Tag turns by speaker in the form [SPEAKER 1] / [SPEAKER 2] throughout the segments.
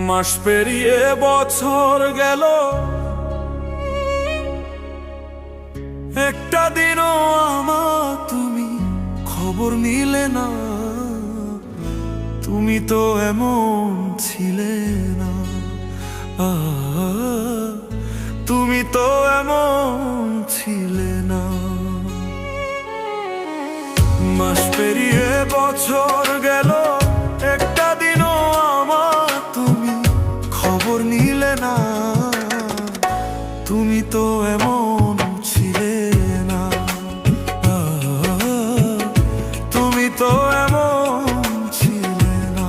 [SPEAKER 1] মাস পেরিয়ে বছর গেল, একটা দিনও আমার তুমি খবর নিলে না। তুমি তো এমন ছিলে না, তুমি তো এমন ছিলে না। মাস পেরিয়ে বছর গেল, একটা দিনও আমার তুমি খবর নিলে না। তুমি তো এমন ছিলে না, তুমি তো এমন ছিলে না।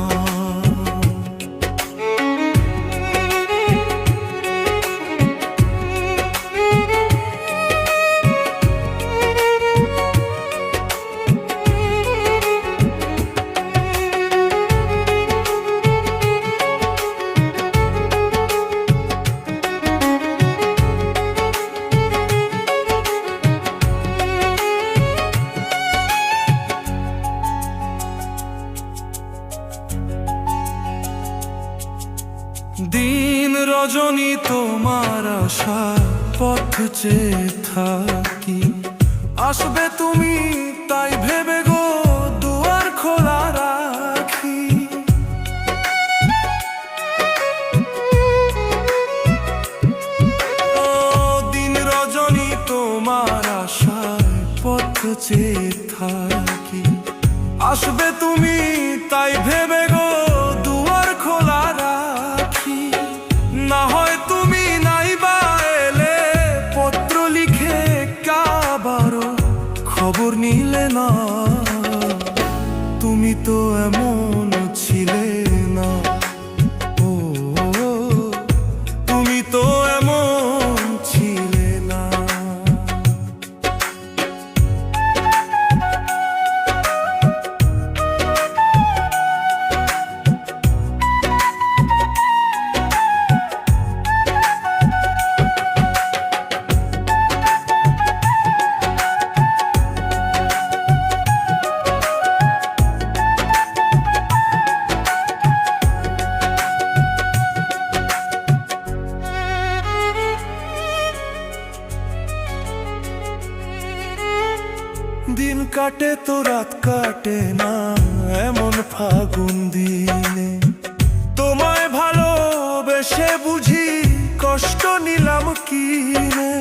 [SPEAKER 1] দিন রজনী তোমার আশা পথ চেয়ে থাকি, আসবে তুমি তাই ভেবে গো দুয়ার খোলা রাখি। ও দিন রজনী তোমার আশায় পথ চেয়ে থাকি, আসবে তুমি তাই ভেবে গো দুয়ার খোলা রাখি। না হয় তুমি নাই বা এলে, পত্র লিখে কাবারও খবর নিলে না। তুমি তো এমন ছিলে না, ও তুমি তো এমন ছিলে না। দিন কাটে তো রাত কাটে না, এমন ফাগুন দিনে তোমায় ভালোবেসে বুঝি কষ্ট নিলাম কিনে।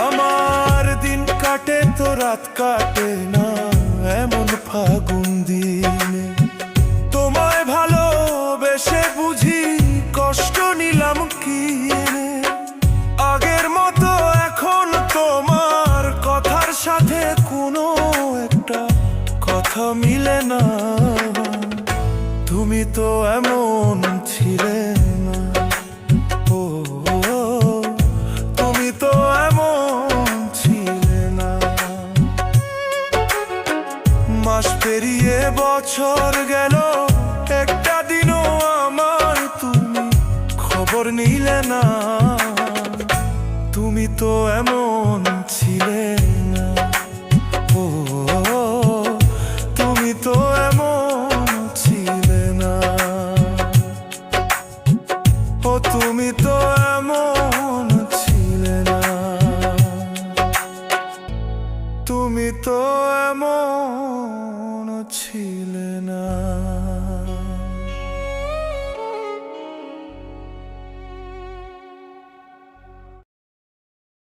[SPEAKER 1] আমার দিন কাটে তো রাত কাটে না, এমন ফাগুন দিনে তোমায় ভালোবেসে বুঝি কষ্ট নিলাম কিনে। আগের মতো এখন তোমার কথার সাথে কোনো একটা কথা মিলে না। তুমি তো এমন ছিলে না, ও তুমি তো এমন ছিলে না। মাস পেরিয়ে বছর গেল, একটা দিনও আমার তুমি খবর নিলে না। তুমি তো এমন ছিলে না, ও তুমি তো এমন ছিলে না, ও তুমি তো এমন ছিলে না, তুমি তো এমন ছিলে না।